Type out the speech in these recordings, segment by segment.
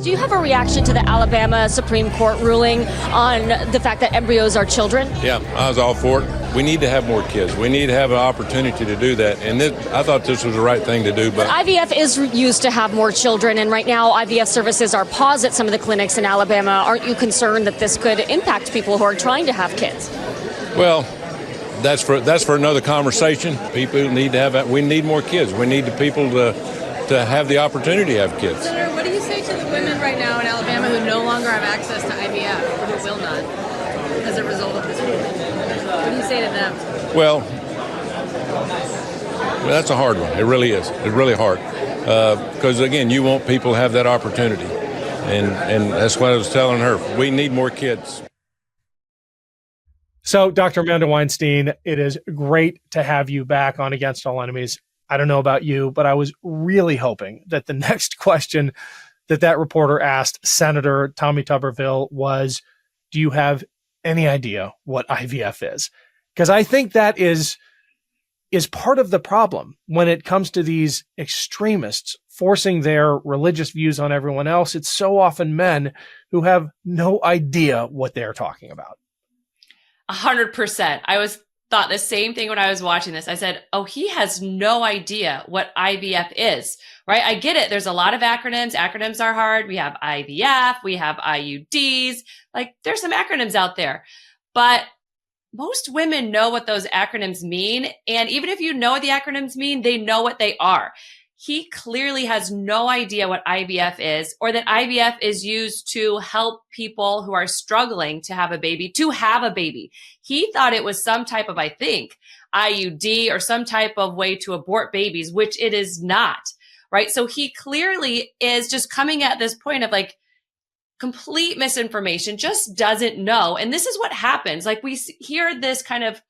Do you have a reaction to the Alabama Supreme Court ruling on the fact that embryos are children? Yeah, I was all for it. We need to have more kids. We need to have an opportunity to do that. And I thought this was the right thing to do. But IVF is used to have more children, and right now IVF services are paused at some of the clinics in Alabama. Aren't you concerned that this could impact people who are trying to have kids? Well, that's for another conversation. People need to have. We need more kids. We need the people to have the opportunity to have kids. Senator, what do you say to the women right now in Alabama who no longer have access to IVF or who will not as a result of this ruling? What do you say to them? Well, that's a hard one. It really is. It's really hard because again, you want people to have that opportunity, and that's what I was telling her. We need more kids. So, Dr. Amanda Weinstein, it is great to have you back on Against All Enemies. I don't know about you, but I was really hoping that the next question that reporter asked Senator Tommy Tuberville was, do you have any idea what IVF is? Because I think that is part of the problem when it comes to these extremists forcing their religious views on everyone else. It's so often men who have no idea what they're talking about. 100%. Thought the same thing when I was watching this. I said, oh, he has no idea what IVF is, right? I get it. There's a lot of acronyms. Acronyms are hard. We have IVF, we have IUDs. Like, there's some acronyms out there, but most women know what those acronyms mean. And even if you know what the acronyms mean, they know what they are. He clearly has no idea what IVF is, or that IVF is used to help people who are struggling to have a baby. He thought it was some type of, I think, IUD or some type of way to abort babies, which it is not, right? So he clearly is just coming at this point of like complete misinformation, just doesn't know. And this is what happens. Like, we hear this kind of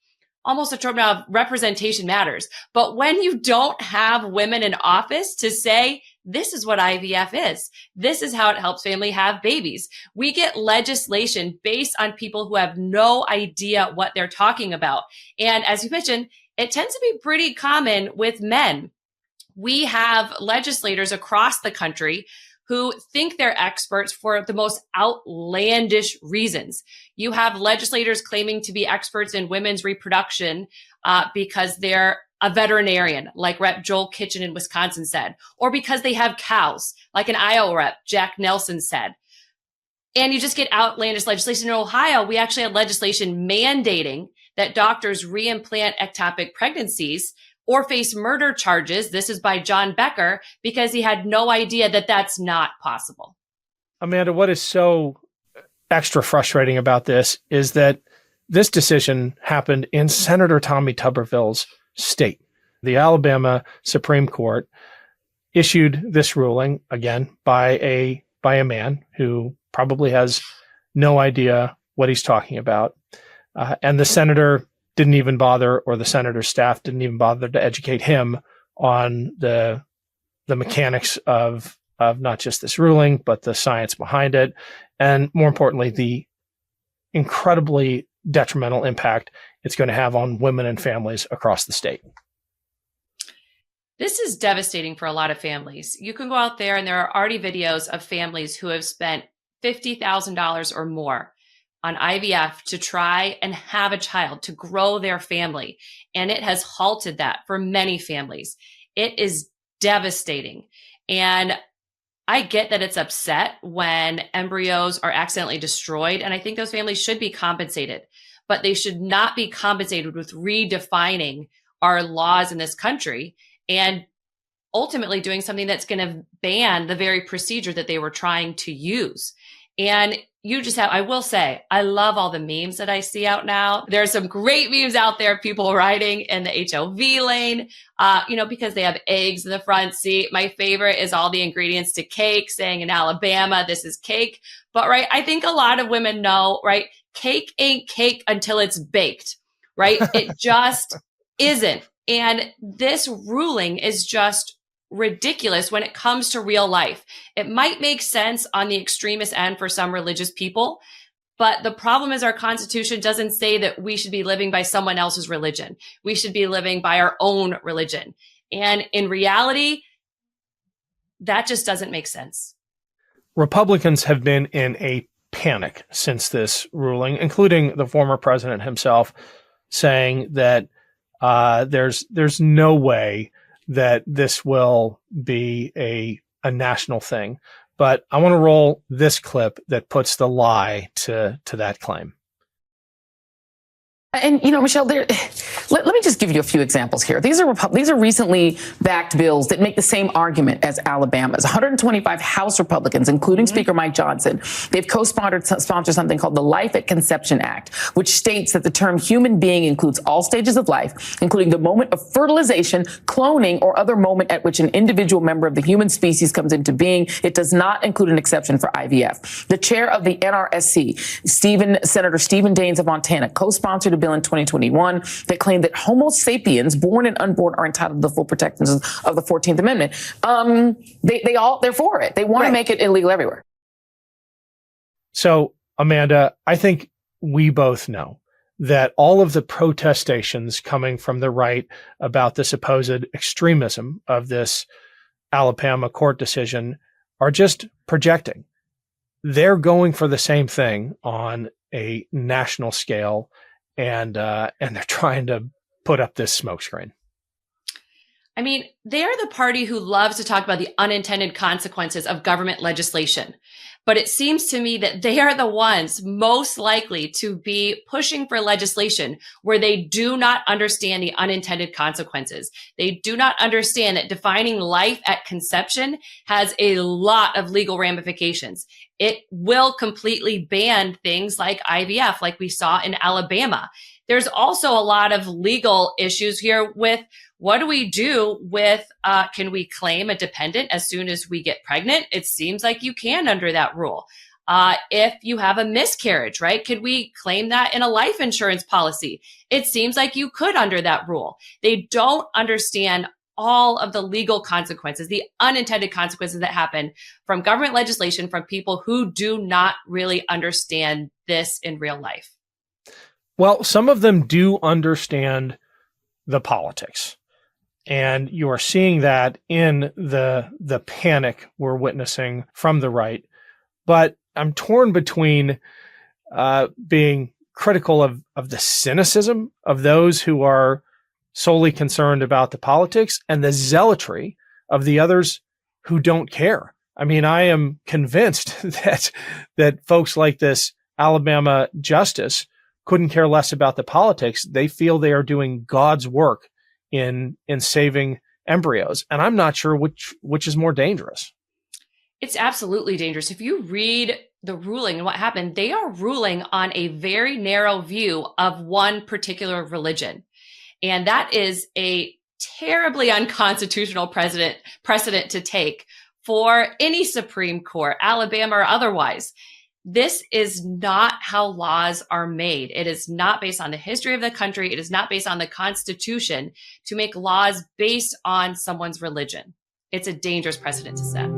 almost a trope now of representation matters. But when you don't have women in office to say, this is what IVF is, this is how it helps family have babies, we get legislation based on people who have no idea what they're talking about. And as you mentioned, it tends to be pretty common with men. We have legislators across the country who think they're experts for the most outlandish reasons. You have legislators claiming to be experts in women's reproduction because they're a veterinarian, like Rep. Joel Kitchen in Wisconsin said, or because they have cows, like an Iowa Rep. Jack Nelson said. And you just get outlandish legislation. In Ohio, we actually had legislation mandating that doctors reimplant ectopic pregnancies or face murder charges. This is by John Becker, because he had no idea that that's not possible. Amanda, what is so extra frustrating about this is that this decision happened in Senator Tommy Tuberville's state. The Alabama Supreme Court issued this ruling, again, by a man who probably has no idea what he's talking about. And the senator didn't even bother, or the senator's staff didn't even bother to educate him on the mechanics of not just this ruling, but the science behind it. And more importantly, the incredibly detrimental impact it's going to have on women and families across the state. This is devastating for a lot of families. You can go out there and there are already videos of families who have spent $50,000 or more on IVF to try and have a child, to grow their family. And it has halted that for many families. It is devastating. And I get that it's upset when embryos are accidentally destroyed. And I think those families should be compensated, but they should not be compensated with redefining our laws in this country and ultimately doing something that's going to ban the very procedure that they were trying to use. And I will say, I love all the memes that I see out now. There's some great memes out there, people riding in the HOV lane, because they have eggs in the front seat. My favorite is all the ingredients to cake, saying in Alabama, this is cake. But right, I think a lot of women know, right? Cake ain't cake until it's baked, right? It just isn't. And this ruling is just ridiculous when it comes to real life. It might make sense on the extremist end for some religious people, but the problem is our Constitution doesn't say that we should be living by someone else's religion. We should be living by our own religion. And in reality, that just doesn't make sense. Republicans have been in a panic since this ruling, including the former president himself saying that there's no way that this will be a national thing. But I want to roll this clip that puts the lie to that claim. And, Michelle, let me just give you a few examples here. These are recently backed bills that make the same argument as Alabama's. 125 House Republicans, including Speaker Mike Johnson, they've co-sponsored something called the Life at Conception Act, which states that the term human being includes all stages of life, including the moment of fertilization, cloning, or other moment at which an individual member of the human species comes into being. It does not include an exception for IVF. The chair of the NRSC, Senator Stephen Daines of Montana, co-sponsored a bill in 2021 that claimed that Homo sapiens, born and unborn, are entitled to the full protections of the 14th Amendment. They're for it. They want to make it illegal everywhere. So, Amanda, I think we both know that all of the protestations coming from the right about the supposed extremism of this Alabama court decision are just projecting. They're going for the same thing on a national scale, and they're trying to put up this smokescreen. I mean, they are the party who loves to talk about the unintended consequences of government legislation. But it seems to me that they are the ones most likely to be pushing for legislation where they do not understand the unintended consequences. They do not understand that defining life at conception has a lot of legal ramifications. It will completely ban things like IVF, like we saw in Alabama. There's also a lot of legal issues here with what do we do with, can we claim a dependent as soon as we get pregnant? It seems like you can under that rule. If you have a miscarriage, right? Could we claim that in a life insurance policy? It seems like you could under that rule. They don't understand all of the legal consequences, the unintended consequences that happen from government legislation from people who do not really understand this in real life. Well, some of them do understand the politics. And you are seeing that in the panic we're witnessing from the right. But I'm torn between being critical of the cynicism of those who are solely concerned about the politics and the zealotry of the others who don't care. I mean, I am convinced that folks like this Alabama justice couldn't care less about the politics. They feel they are doing God's work in saving embryos. And I'm not sure which is more dangerous. It's absolutely dangerous. If you read the ruling and what happened, they are ruling on a very narrow view of one particular religion. And that is a terribly unconstitutional precedent to take for any Supreme Court, Alabama or otherwise. This is not how laws are made. It is not based on the history of the country. It is not based on the Constitution to make laws based on someone's religion. It's a dangerous precedent to set.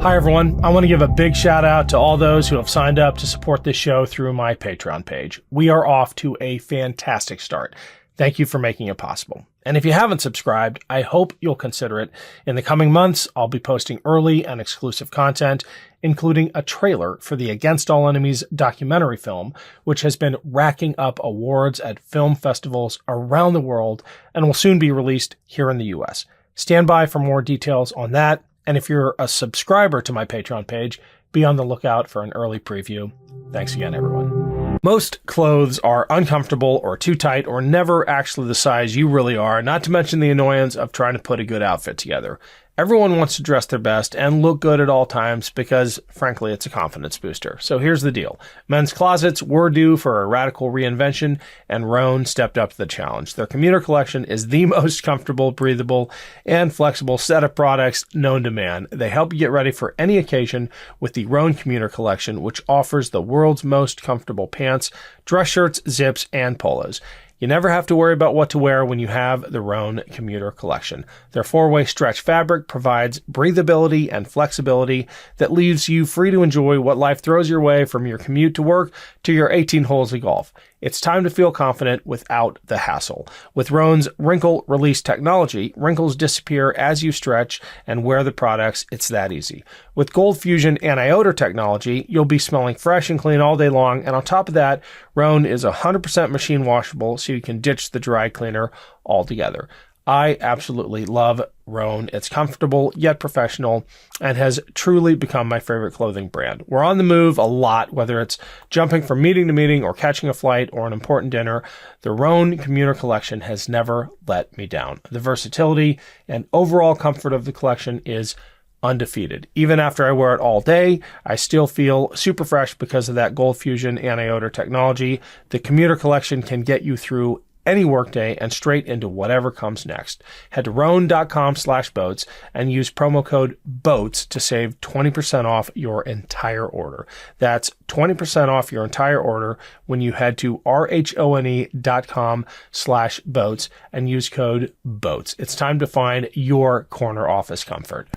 Hi, everyone. I want to give a big shout out to all those who have signed up to support this show through my Patreon page. We are off to a fantastic start. Thank you for making it possible. And if you haven't subscribed, I hope you'll consider it. In the coming months, I'll be posting early and exclusive content, including a trailer for the Against All Enemies documentary film, which has been racking up awards at film festivals around the world and will soon be released here in the US. Stand by for more details on that. And if you're a subscriber to my Patreon page, be on the lookout for an early preview. Thanks again, everyone. Most clothes are uncomfortable or too tight or never actually the size you really are, not to mention the annoyance of trying to put a good outfit together. Everyone wants to dress their best and look good at all times because, frankly, it's a confidence booster. So here's the deal. Men's closets were due for a radical reinvention, and Rhone stepped up to the challenge. Their commuter collection is the most comfortable, breathable, and flexible set of products known to man. They help you get ready for any occasion with the Rhone commuter collection, which offers the world's most comfortable pants, dress shirts, zips, and polos. You never have to worry about what to wear when you have the Rhone commuter collection. Their 4-way stretch fabric provides breathability and flexibility that leaves you free to enjoy what life throws your way, from your commute to work to your 18 holes of golf. It's time to feel confident without the hassle. With Rhone's wrinkle release technology, wrinkles disappear as you stretch and wear the products. It's that easy. With Gold Fusion anti-odor technology, you'll be smelling fresh and clean all day long. And on top of that, Rhone is 100% machine washable, so you can ditch the dry cleaner altogether. I absolutely love Rhone. It's comfortable yet professional and has truly become my favorite clothing brand. We're on the move a lot, whether it's jumping from meeting to meeting or catching a flight or an important dinner. The Rhone Commuter Collection has never let me down. The versatility and overall comfort of the collection is undefeated. Even after I wear it all day, I still feel super fresh because of that Gold Fusion anti-odor technology. The Commuter Collection can get you through any workday and straight into whatever comes next. Head to Rhone.com/boats and use promo code BOATS to save 20% off your entire order. That's 20% off your entire order when you head to RHONE.com/boats and use code BOATS. It's time to find your corner office comfort.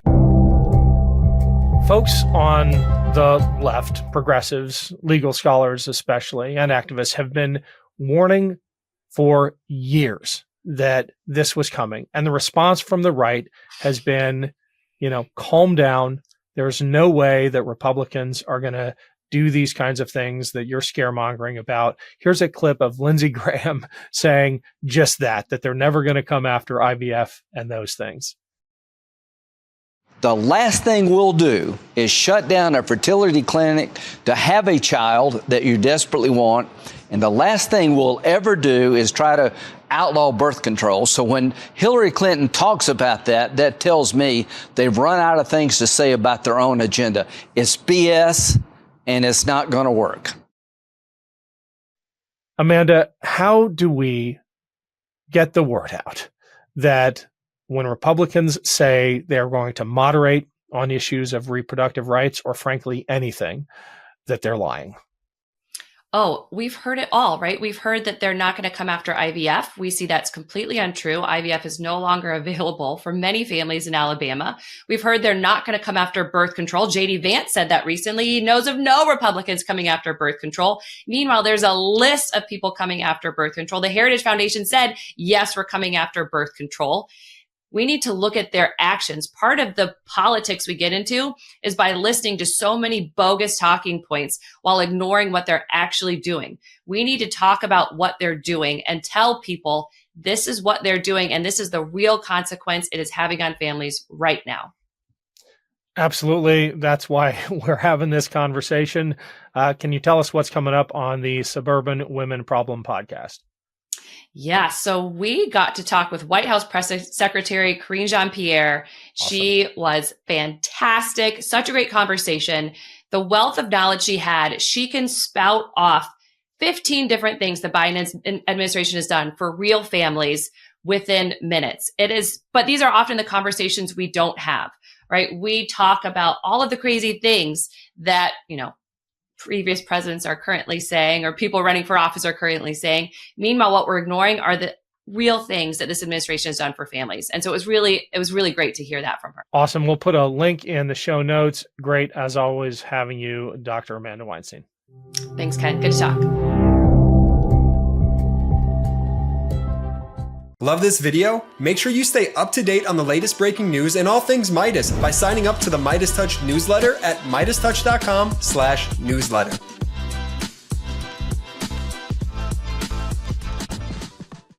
Folks on the left, progressives, legal scholars especially, and activists have been warning for years that this was coming. And the response from the right has been, calm down. There's no way that Republicans are going to do these kinds of things that you're scaremongering about. Here's a clip of Lindsey Graham saying just that they're never going to come after IVF and those things. The last thing we'll do is shut down a fertility clinic to have a child that you desperately want. And the last thing we'll ever do is try to outlaw birth control. So when Hillary Clinton talks about that, that tells me they've run out of things to say about their own agenda. It's BS, and it's not going to work. Amanda, how do we get the word out that when Republicans say they're going to moderate on issues of reproductive rights or frankly anything, that they're lying? Oh, we've heard it all, right? We've heard that they're not going to come after IVF. We see that's completely untrue. IVF is no longer available for many families in Alabama. We've heard they're not going to come after birth control. J.D. Vance said that recently. He knows of no Republicans coming after birth control. Meanwhile, there's a list of people coming after birth control. The Heritage Foundation said, yes, we're coming after birth control. We need to look at their actions. Part of the politics we get into is by listening to so many bogus talking points while ignoring what they're actually doing. We need to talk about what they're doing and tell people this is what they're doing and this is the real consequence it is having on families right now. Absolutely. That's why we're having this conversation. Can you tell us what's coming up on the Suburban Women Problem podcast? Yeah, so we got to talk with White House Press Secretary Karine Jean-Pierre. Awesome. She was fantastic. Such a great conversation. The wealth of knowledge she had, she can spout off 15 different things the Biden administration has done for real families within minutes. But these are often the conversations we don't have, right? We talk about all of the crazy things that, previous presidents are currently saying, or people running for office are currently saying. Meanwhile, what we're ignoring are the real things that this administration has done for families. And so it was really great to hear that from her. Awesome. We'll put a link in the show notes. Great, as always, having you, Dr. Amanda Weinstein. Thanks, Ken. Good to talk. Love this video? Make sure you stay up to date on the latest breaking news and all things Midas by signing up to the MeidasTouch newsletter at MeidasTouch.com/newsletter.